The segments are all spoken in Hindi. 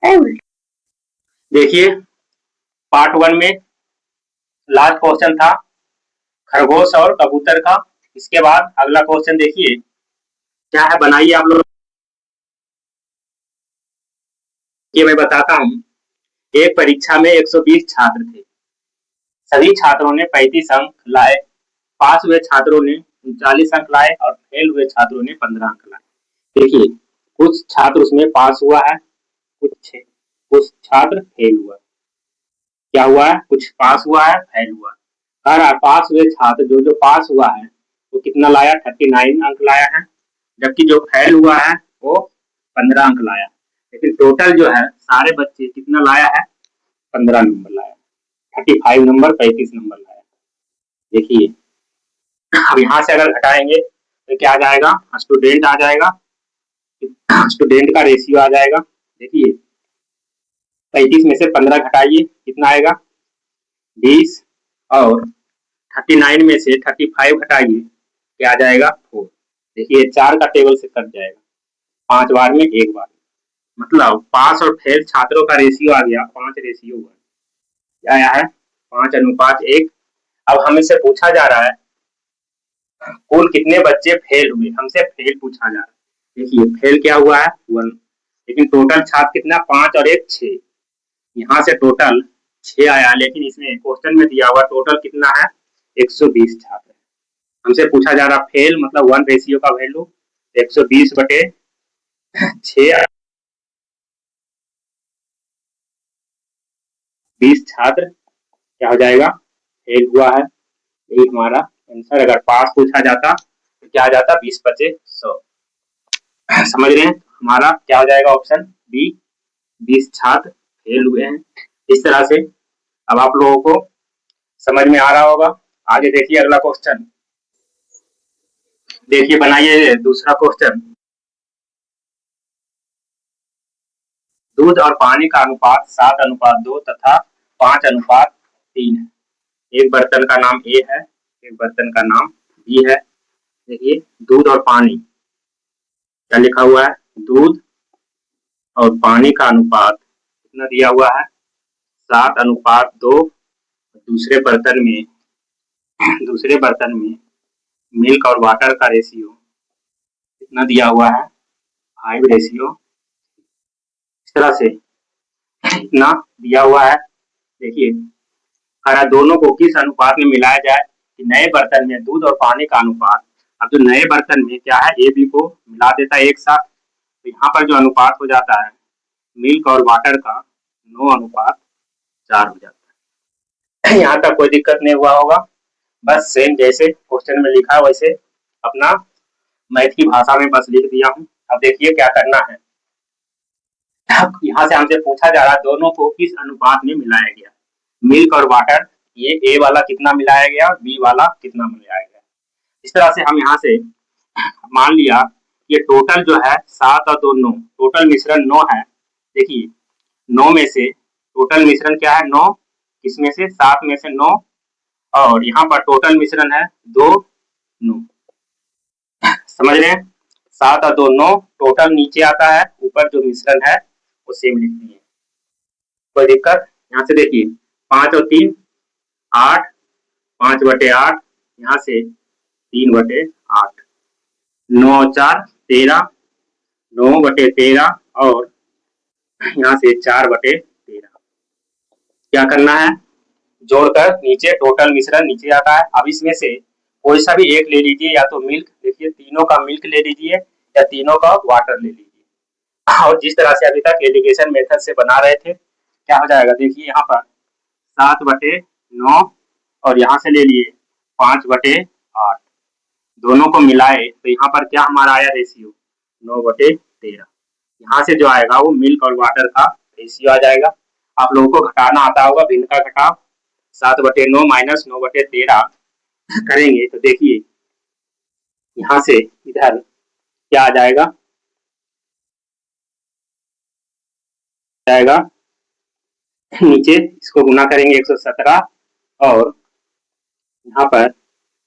देखिए पार्ट 1 में लास्ट क्वेश्चन था खरगोश और कबूतर का। इसके बाद अगला क्वेश्चन देखिए क्या है, बनाइए आप लोग। ये मैं बताता हूँ। एक परीक्षा में 120 छात्र थे। सभी छात्रों ने 35 अंक लाए। पास हुए छात्रों ने 39 अंक लाए और फेल हुए छात्रों ने 15 अंक लाए। देखिए कुछ छात्र उसमें पास हुआ है, कुछ छात्र फेल हुआ। क्या हुआ है? कुछ पास हुआ है, फेल हुआ। और पास हुए छात्र जो पास हुआ है वो कितना लाया? 39 अंक लाया है। जबकि जो फेल हुआ है वो 15 अंक लाया। लेकिन टोटल जो है सारे बच्चे कितना लाया है? 15 नंबर लाया। 35 नंबर, 35 नंबर लाया। देखिए अब यहाँ से अगर घटाएंगे तो क्या आ जाएगा? स्टूडेंट आ जाएगा, स्टूडेंट का रेशियो आ जाएगा। देखिए 35 में से 15 घटाइए कितना आएगा? 20। और 39 में से 35 घटाइए क्या आ जाएगा? 4। देखिए 4 का टेबल से कट जाएगा 5 बार में 1 बार। मतलब पास और फेल छात्रों का रेशियो आ गया 5 रेशियो 1। क्या आया है? 5:1। अब हमें से पूछा जा रहा है कुल कितने बच्चे फेल हुए। हमसे फेल पूछा जा रहा है। देखिए फेल क्या हुआ है? 1। लेकिन टोटल छात्र कितना? 5 और 1 6। यहाँ से टोटल 6 आया। लेकिन इसमें क्वेश्चन में दिया हुआ टोटल कितना है? 120 छात्र। हमसे पूछा जा रहा फेल मतलब 1 रेशियो का वैल्यू 120/6। 20 छात्र क्या हो जाएगा? फेल हुआ है। यही हमारा आंसर। अगर पास पूछा जाता तो क्या आ जाता? 20/100। समझ रहे हैं? हमारा क्या हो जाएगा? ऑप्शन बी, 20 छात्र फेल हुए हैं। इस तरह से अब आप लोगों को समझ में आ रहा होगा। आगे देखिए अगला क्वेश्चन। देखिए बनाइए दूसरा क्वेश्चन। दूध और पानी का अनुपात 7:2 तथा 5:3 है। एक बर्तन का नाम ए है, एक बर्तन का नाम बी है। देखिए दूध और पानी क्या लिखा हुआ है? दूध और पानी का अनुपात कितना दिया हुआ है? 7:2। दूसरे बर्तन में मिल्क और वाटर का रेशियो कितना दिया हुआ है? 5 रेशियो। इस तरह से इतना दिया हुआ है। देखिए अगर दोनों को किस अनुपात में मिलाया जाए कि नए बर्तन में दूध और पानी का अनुपात। अब जो नए बर्तन में क्या है? ए बी को मिला देता है एक साथ, तो यहाँ पर जो अनुपात हो जाता है मिल्क और वाटर का 9:4 हो जाता है। यहाँ तक कोई दिक्कत नहीं हुआ होगा। बस सेम जैसे क्वेश्चन में लिखा वैसे अपना मैथ की भाषा में बस लिख दिया हूँ। अब देखिए क्या करना है। यहाँ से हमसे पूछा जा रहा है दोनों को किस अनुपात में मिलाया गया। मिल्क और वाटर, ये ए वाला कितना मिलाया गया और बी वाला कितना मिलाया गया। इस तरह से हम यहाँ से मान लिया ये टोटल जो है 7 और 2 9, टोटल मिश्रण 9 है। देखिए 9 में से टोटल मिश्रण क्या है? 9। किसमें से? 7 में से 9। और यहाँ पर टोटल मिश्रण है 2 9। समझ रहे हैं? 7 और 2 9 टोटल नीचे आता है, ऊपर जो मिश्रण है वो सेम लिखनी है। कोई दिक्कत? यहाँ से देखिए 5 और 3 8, 5/8। यहाँ से 3/8। 9 और 4 13, 9/13 और यहाँ से 4/13। क्या करना है? जोड़कर नीचे टोटल मिश्रण नीचे आता है। अब इसमें से कोई सा भी एक ले लीजिए, या तो मिल्क, देखिए तीनों का मिल्क ले लीजिए या तीनों का वाटर ले लीजिए। और जिस तरह से अभी तक एलिगेशन मेथड से बना रहे थे क्या हो जाएगा? देखिए यहाँ पर 7/9 और यहाँ से ले लिए 5/8। दोनों को मिलाए तो यहाँ पर क्या हमारा आया रेशियो? 9/13। यहाँ से जो आएगा वो मिल्क और वाटर का रेशियो आ जाएगा। आप लोगों को घटाना आता होगा, भिन्न का घटाव। 7/9 माइनस 9/13 करेंगे तो देखिए यहाँ से इधर क्या आ जाएगा? नीचे इसको गुना करेंगे 117 और यहाँ पर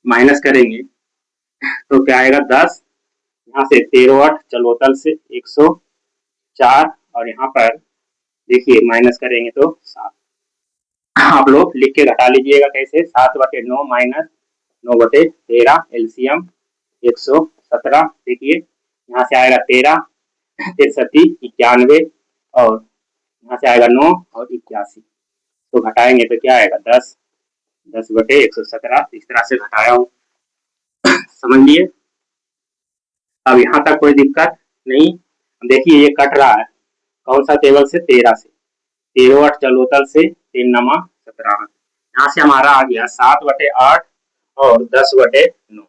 माइनस करेंगे तो क्या आएगा? 10। यहाँ से 13 8 चलोतल से 104 और यहाँ पर देखिए माइनस करेंगे तो 7। आप लोग लिख के घटा लीजिएगा कैसे, 7/9 माइनस 9/13 एलसीएम 117। देखिए यहाँ से आएगा 13, 63, 91 और यहाँ से आएगा 9 और 81। तो घटाएंगे तो क्या आएगा 10, 10/117। इस तरह से घटाया हूँ, समझ लिए। अब यहाँ तक कोई दिक्कत नहीं। देखिए ये कट रहा है कौन सा टेबल से, 13 से। 13 चलोतल से 3 17। यहाँ से हमारा आ गया 7/8 और 10/9।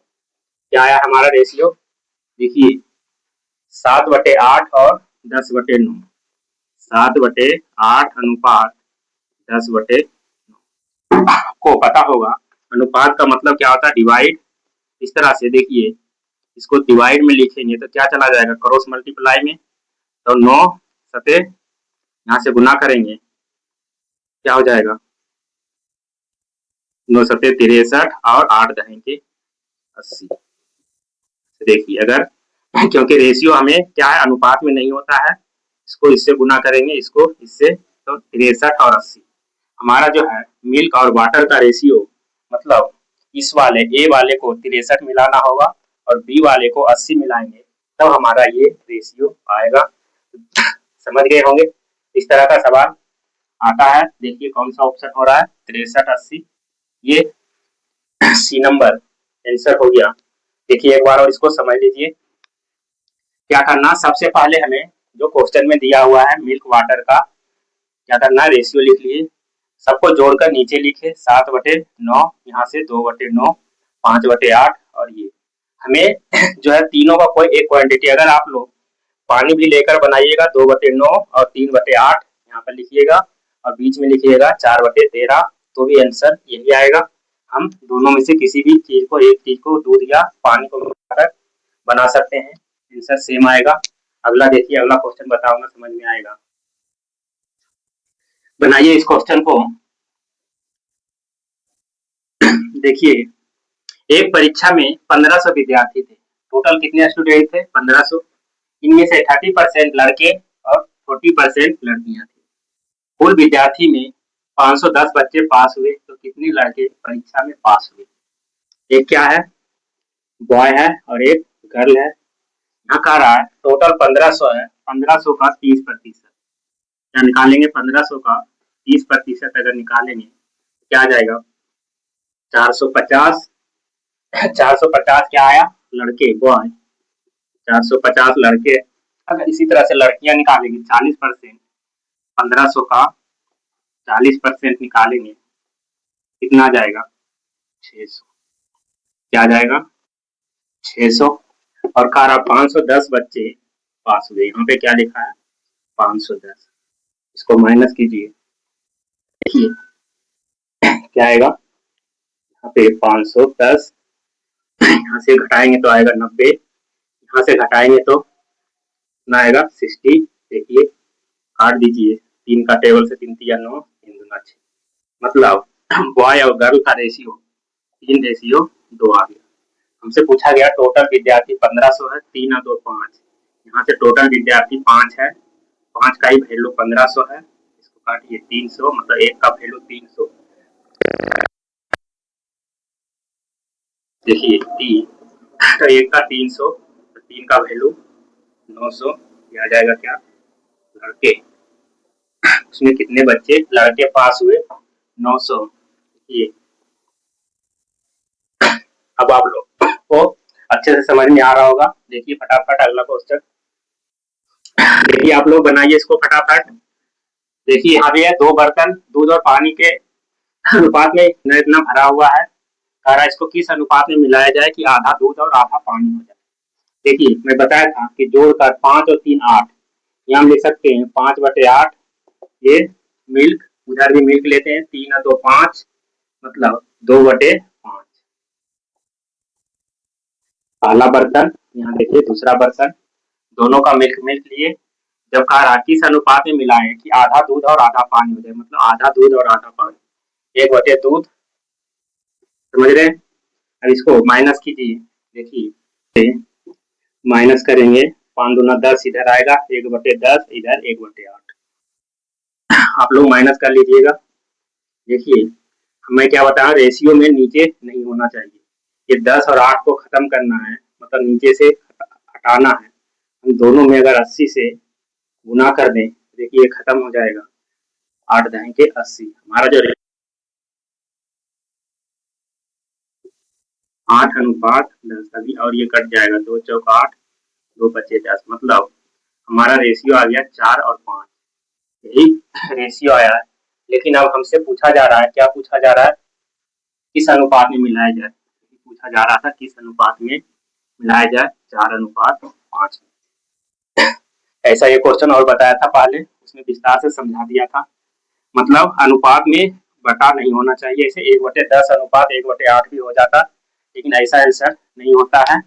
क्या आया हमारा रेशियो, देखिए 7/8 और 10/9। 7/8 अनुपात 10/9 को पता होगा। अनुपात का मतलब क्या होता है, डिवाइड। इस तरह से देखिए इसको डिवाइड में लिखेंगे तो क्या चला जाएगा, क्रॉस मल्टीप्लाई में। तो 9 सते यहाँ से गुना करेंगे, क्या हो जाएगा 9 सते 63 और 8 दहेंगे 80। देखिए अगर क्योंकि रेशियो हमें क्या है, अनुपात में नहीं होता है, इसको इससे गुना करेंगे, इसको इससे, तो 63 और 80 हमारा जो है मिल्क और वाटर का रेशियो। मतलब इस वाले ए वाले को 63 मिलाना होगा और बी वाले को 80 मिलाएंगे, तब हमारा ये रेशियो आएगा। समझ गए होंगे। इस तरह का सवाल आता है। देखिए कौन सा ऑप्शन हो रहा है, 63 80, ये सी नंबर आंसर हो गया। देखिए एक बार और इसको समझ लीजिए। क्या करना, सबसे पहले हमें जो क्वेश्चन में दिया हुआ है मिल्क वाटर का, क्या करना, रेशियो लिख लिए, सबको जोड़कर नीचे लिखे 7/9, यहाँ से 2/9, 5/8 और ये हमें जो है तीनों का कोई एक क्वांटिटी, अगर आप लोग पानी भी लेकर बनाइएगा 2/9 और 3/8 यहाँ पर लिखिएगा और बीच में लिखिएगा 4/13, तो भी आंसर यही आएगा। हम दोनों में से किसी भी चीज को, एक चीज को दूध या पानी को मिलाकर बना सकते हैं, आंसर सेम आएगा। अगला देखिए, अगला क्वेश्चन बताऊंगा, समझ में आएगा। बनाइए इस क्वेश्चन को। देखिए एक परीक्षा में 1500 विद्यार्थी थे। टोटल कितने स्टूडेंट थे, 1500। इनमें से 30% लड़के और 40% लड़कियां थी। कुल विद्यार्थी में 510 बच्चे पास हुए, तो कितने लड़के परीक्षा में पास हुए। एक क्या है, बॉय है और एक गर्ल है। यहाँ कह रहा है टोटल 1500 है, 1500 का 30%। क्या निकालेंगे, 1500 का 30% अगर निकालेंगे क्या आ जाएगा, 450। 450 क्या आया, लड़के, बॉय। 450 लड़के। अगर इसी तरह से लड़कियां निकालेंगे 40%, 1500 का 40% निकालेंगे, कितना आ जाएगा, 600। क्या आ जाएगा, 600। और कह रहा 510 बच्चे पास हुए, यहाँ पे क्या लिखा है 510, इसको माइनस कीजिए, देखिए क्या आएगा, यहाँ पे 510, यहाँ से घटाएंगे तो आएगा 90, यहाँ से घटाएंगे तो कितना आएगा 60। देखिए काट दीजिए, 3 का टेबल से 3 3 9, 3 दूना 6। मतलब बॉय और गर्ल का रेशियो 3:2 आ गया। हमसे पूछा गया टोटल विद्यार्थी 1500 है, 3 और 2 5, यहाँ से टोटल विद्यार्थी 5 है, 5 का ही वैल्यू 1500 है, इसको काटिए 300, मतलब एक का वैल्यू 300। देखिए 3, तो एक का 300, तो 3 का वैल्यू 900। ये आ जाएगा क्या, लड़के, उसमें कितने बच्चे लड़के पास हुए, 900। ये अब आप लोग को अच्छे से समझ में आ रहा होगा। देखिए फटाफट अगला क्वेश्चन, देखिए आप लोग बनाइए इसको फटाफट। देखिए यहाँ पे है 2 बर्तन दूध और पानी के अनुपात में इतना भरा हुआ है। कह रहा है इसको किस अनुपात में मिलाया जाए कि आधा दूध और आधा पानी हो जाए। देखिए मैं बताया था कि जोड़कर 5 और 3 8, यहाँ हम लिख सकते हैं 5/8, ये मिल्क, उधर भी मिल्क लेते हैं, 3 और 2 5, मतलब 2/5। पहला बर्तन, यहाँ देखिए दूसरा बर्तन, दोनों का मिल्क मिल्क लिए। जब कहा रहा किस अनुपात में मिलाएं कि आधा दूध और आधा पानी हो जाए, मतलब आधा दूध और आधा पानी, 1/2 दूध, समझ रहे हैं। अब इसको माइनस कीजिए, देखिए माइनस करेंगे, 5 दूना 10 इधर आएगा, 1/10 इधर 1/8। आप लोग माइनस कर लीजिएगा। देखिए मैं क्या बताया, रेशियो में नीचे नहीं होना चाहिए। ये 10 और 8 को खत्म करना है, मतलब नीचे से हटाना है। हम दोनों में अगर 80 से गुना कर दें, देखिए खत्म हो जाएगा। 8 दहें के 80, हमारा जो 8:10 अभी, और ये कट जाएगा, 2 चौक 8, 2 पच्चे 10, मतलब हमारा रेशियो आ गया 4 और 5। यही रेशियो आया है। लेकिन अब हमसे पूछा जा रहा है, क्या पूछा जा रहा है, किस अनुपात में मिलाया जाए। पूछा जा रहा था किस अनुपात में मिलाया जाए, 4:5। ऐसा ये क्वेश्चन और बताया था पहले, उसमें विस्तार से समझा दिया था। मतलब अनुपात में बटा नहीं होना चाहिए, ऐसे 1/10 अनुपात 1/8 भी हो जाता, लेकिन ऐसा आंसर नहीं होता है।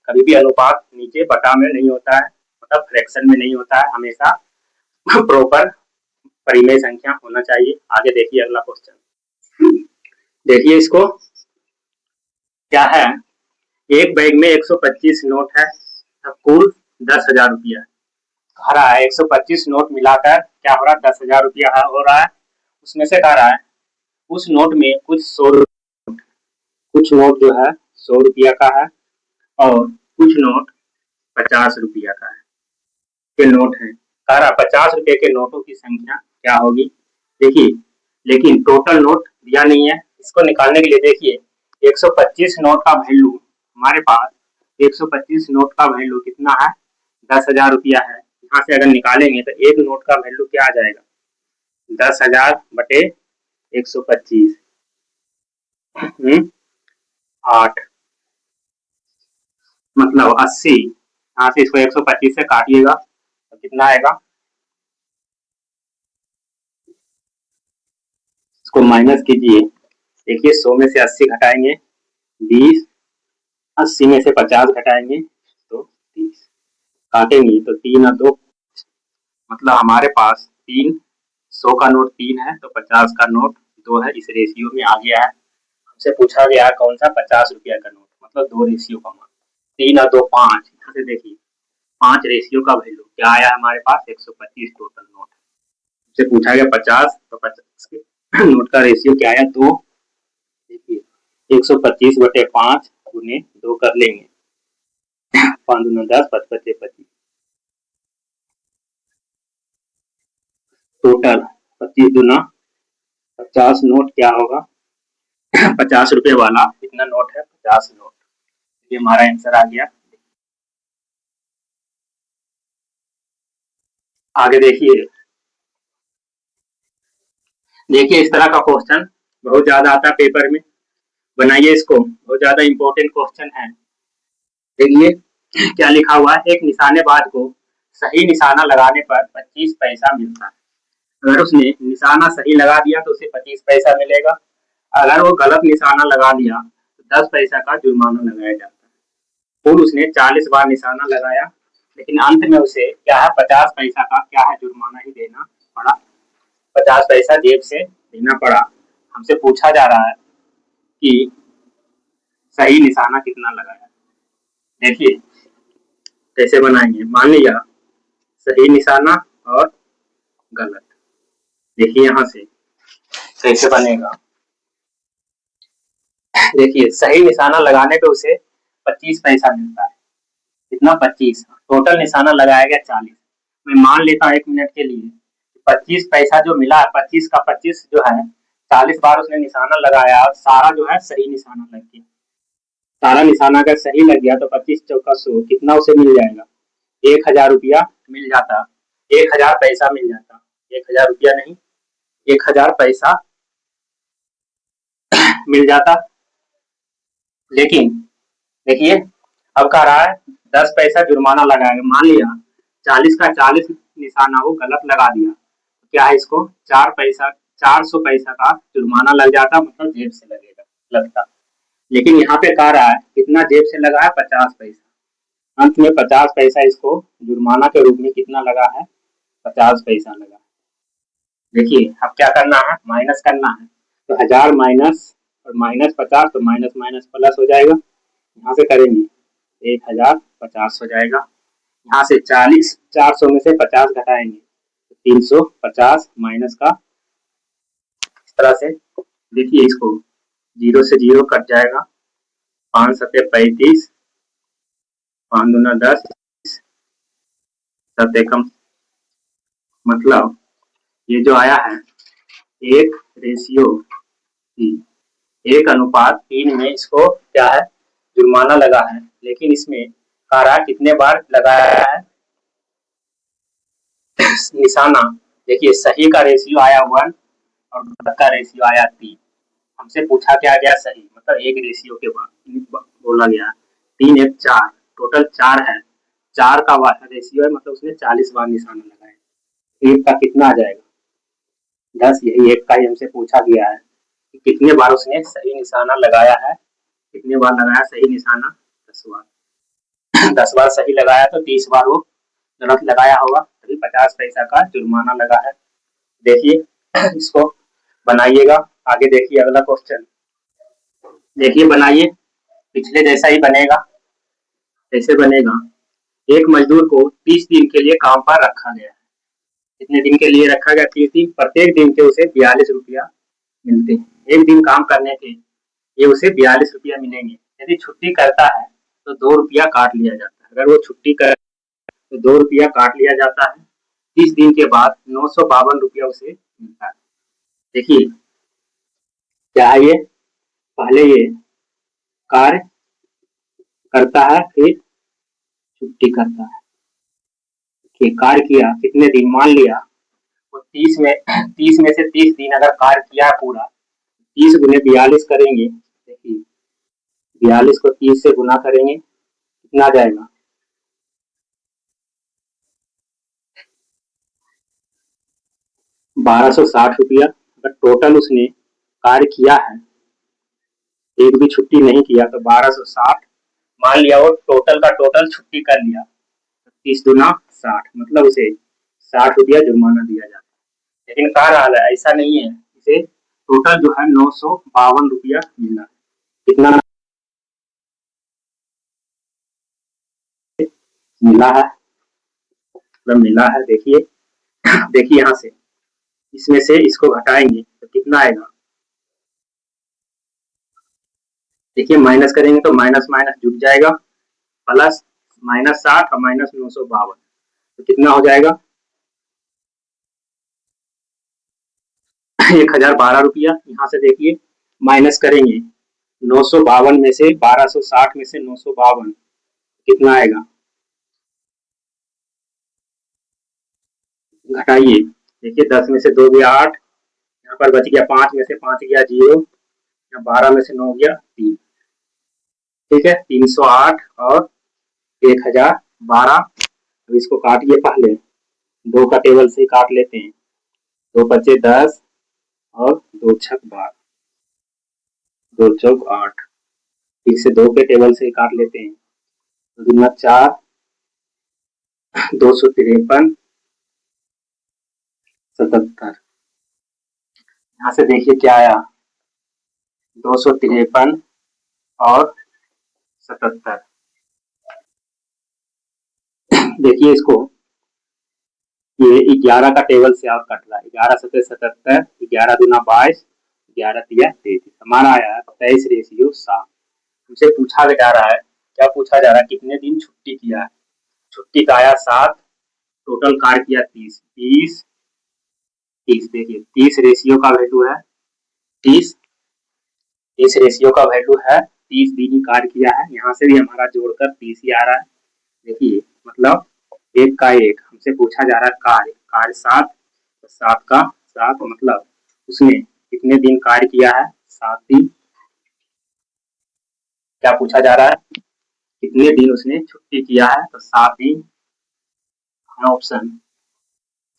कभी भी अनुपात नीचे बटा में नहीं होता है, मतलब फ्रैक्शन में नहीं होता है, हमेशा प्रॉपर परिमेय संख्या होना चाहिए। आगे देखिए अगला क्वेश्चन, देखिए इसको क्या है। एक बैग में 125 नोट है, कुल 10,000 रुपया कह रहा है। 125 नोट मिलाकर क्या हो रहा है, 10,000 रुपया हो रहा है। उसमें से कह रहा है उस नोट में कुछ नोट जो है 100 रुपया का है, और कुछ नोट 50 रुपया का है, के नोट है। कह रहा 50 रुपए के नोटों की संख्या क्या होगी। देखिए लेकिन टोटल नोट दिया नहीं है, इसको निकालने के लिए देखिए 125 नोट का वैल्यू हमारे पास, 125 नोट का वैल्यू कितना है, 10,000 रुपया है। यहाँ से अगर निकालेंगे तो एक नोट का वैल्यू क्या आ जाएगा, 10,000 बटे 125, 8, मतलब 80। यहाँ से इसको 125 से काटिएगा तो कितना आएगा, इसको माइनस कीजिए। देखिए 100 में से 80 घटाएंगे 20, 80 में से 50 घटाएंगे तो 30, काटेंगे तो 3 और 2, मतलब हमारे पास 3, 100 का नोट 3 है तो 50 का नोट 2 है, इस रेशियो में आ गया है। हमसे पूछा गया कौन सा, 50 रुपया का नोट, मतलब 2 रेशियो का मान, 3 और 2 5। यहाँ से देखिए 5 रेशियो का वैल्यू क्या आया हमारे पास, 125 टोटल नोट। हमसे पूछा गया 50, तो 50 के नोट का रेशियो क्या आया, 2। देखिए 125 बटे 5 गुने 2 कर लेंगे, 5 दूना 10, 5 पचे 25, टोटल 25 दूना 50 नोट क्या होगा, 50 रुपए वाला कितना नोट है, 50 नोट। ये हमारा आंसर आ गया। आगे देखिए, देखिए इस तरह का क्वेश्चन बहुत ज्यादा आता है पेपर में, बनाइए इसको, बहुत ज्यादा इंपॉर्टेंट क्वेश्चन है। देखिए क्या लिखा हुआ है, एक निशानेबाज को सही निशाना लगाने पर 25 पैसा मिलता है। अगर उसने निशाना सही लगा दिया तो उसे 25 पैसा मिलेगा, अगर वो गलत निशाना लगा दिया तो 10 पैसा का जुर्माना लगाया जाता है। और उसने 40 बार निशाना लगाया, लेकिन अंत में उसे क्या है, 50 पैसा का क्या है, जुर्माना ही देना पड़ा, 50 पैसा जेब से देना पड़ा। हमसे पूछा जा रहा है कि सही निशाना कितना लगाया। देखिए कैसे बनाएंगे, मान लिया सही निशाना और गलत। देखिए यहाँ से कैसे बनेगा, देखिए सही निशाना लगाने पे उसे 25 पैसा मिलता है, कितना, 25। टोटल निशाना लगाया गया 40। मैं मान लेता हूँ 1 मिनट के लिए 25 पैसा जो मिला है, 25 का 25 जो है, 40 बार उसने निशाना लगाया और सारा जो है सही निशाना लग गया। सारा निशाना अगर सही लग गया तो 25 चौका 100, कितना उसे मिल जाएगा, 1,000 रुपया मिल जाता, 1,000 पैसा मिल जाता, 1,000 रुपया नहीं, 1,000 पैसा मिल जाता। लेकिन देखिए अब कह रहा है 10 पैसा जुर्माना लगाएगा। मान लिया 40 का 40 निशाना वो गलत लगा दिया, तो क्या है, इसको 400 पैसा का जुर्माना लग जाता, मतलब जेब से लगेगा, लगता। लेकिन यहाँ पे कह रहा है कितना जेब से लगा है, 50 पैसा। अंत में 50 पैसा इसको जुर्माना के रूप में कितना लगा है, 50 पैसा लगा। देखिए अब क्या करना है, माइनस करना है, तो 1000 माइनस और माइनस 50, तो माइनस माइनस प्लस हो जाएगा। यहाँ से करेंगे 1050 हो जाएगा। यहाँ से 40, 400 में से 50 घटाएंगे 350 माइनस का इस तरह से देखिए, इसको 0 से 0 कट जाएगा, 5 सत्ते 35, 5 दूना 10, 7 एकम, मतलब ये जो आया है 1:3 में इसको क्या है, जुर्माना लगा है। लेकिन इसमें कारा कितने बार लगाया है निशाना, देखिए सही का रेशियो आया 1 और गलत का रेशियो आया 3। हमसे पूछा क्या गया सही, मतलब एक रेशियो के बाद बोला गया 3 1 4, टोटल 4 है, 4 का रेशियो है, मतलब उसने 40 बार निशाना लगाया। एक का कितना आ जाएगा 10, यही एक का ही हमसे पूछा गया है कि कितने बार उसने सही निशाना लगाया है, कितने बार लगाया सही निशाना, 10 बार। 10 बार सही लगाया तो 30 बार वो गलत लगाया होगा, तभी 50 पैसा का जुर्माना लगा है। देखिए इसको बनाइएगा, आगे देखिए अगला क्वेश्चन, देखिए बनाइए, पिछले जैसा ही बनेगा। कैसे बनेगा, एक मजदूर को 30 दिन के लिए काम पर रखा गया है। कितने दिन के लिए रखा गया, 30 दिन, प्रत्येक दिन के उसे 42 रुपया मिलते हैं। एक दिन काम करने के ये उसे 42 रुपया मिलेंगे। यदि छुट्टी करता है तो 2 रुपया काट लिया जाता है। अगर वो छुट्टी कर तो 2 रुपया काट लिया जाता है। 30 दिन के बाद 952 रुपया उसे मिलता है। देखिए क्या है, ये पहले ये कार्य करता है, फिर छुट्टी करता है। कि कार्य किया कितने दिन, मान लिया वो 30 में से 30 दिन अगर कार्य किया पूरा, 30 गुने 42 करेंगे, देखिए 42 को 30 से गुना करेंगे, कितना आ जाएगा 1260 रुपया। अगर टोटल उसने कार्य किया है, एक भी छुट्टी नहीं किया, तो 1260, मान लिया वो टोटल का टोटल छुट्टी कर लिया, 30 दूना 60, मतलब उसे 60 रुपया जुर्माना दिया जाता है। लेकिन कह रहा है ऐसा नहीं है, इसे टोटल जो है 952 रुपया मिला है। कितना मिला है, मतलब मिला है, देखिए देखिए यहाँ से इसमें से इसको घटाएंगे तो कितना आएगा, देखिए माइनस करेंगे तो माइनस माइनस जुट जाएगा, प्लस -60 और -952, तो कितना हो जाएगा 1012 रुपया। यहाँ से देखिए माइनस करेंगे 952 में से, 1260 में से 952, कितना आएगा, घटाइए, देखिए 10 में से 2 गया 8, यहाँ पर बच गया 5 में से 5 गया 0, 12 में से 9 गया 3, ठीक है 308 और 1012। अब इसको काटिए, पहले 2 का टेबल से काट लेते हैं, 2 बचे 10 और 2 छक 12, 2 चौक 8, फिर से 2 के टेबल से काट लेते हैं, 2 दूना 4, 253, 77। यहाँ से देखिए क्या आया, 253 और 77। देखिए इसको, ये 11 का टेबल से और कट रहा है, 11 सत्ते 77, 11 दूना 22, 11 तिया 33, हमारा आया है 23:7। हमसे पूछा जा रहा है, क्या पूछा जा रहा है, कितने दिन छुट्टी किया है। छुट्टी का आया 7, टोटल कार्य किया 30, 30 30, देखिए 30 रेशियो का वैल्यू है 30, 30 रेशियो का वैल्यू है 30 दिन ही कार्य किया है। यहाँ से भी हमारा जोड़कर 30 ही आ रहा है। देखिए मतलब एक का एक, हमसे पूछा जा रहा है कार्य, कार्य 7, तो 7 का 7, मतलब उसने कितने दिन कार्य किया है, 7 दिन। क्या पूछा जा रहा है, कितने दिन उसने छुट्टी किया है, तो 7 दिन, ऑप्शन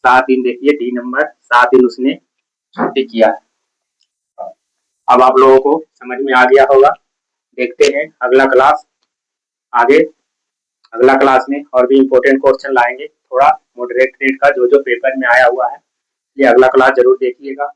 7 दिन, देखिए डी नंबर, 7 दिन उसने छुट्टी किया है। अब आप लोगों को समझ में आ गया होगा। देखते हैं अगला क्लास, आगे अगला क्लास में और भी इम्पोर्टेंट क्वेश्चन लाएंगे, थोड़ा मॉडरेट रेट का जो जो पेपर में आया हुआ है, ये अगला क्लास जरूर देखिएगा।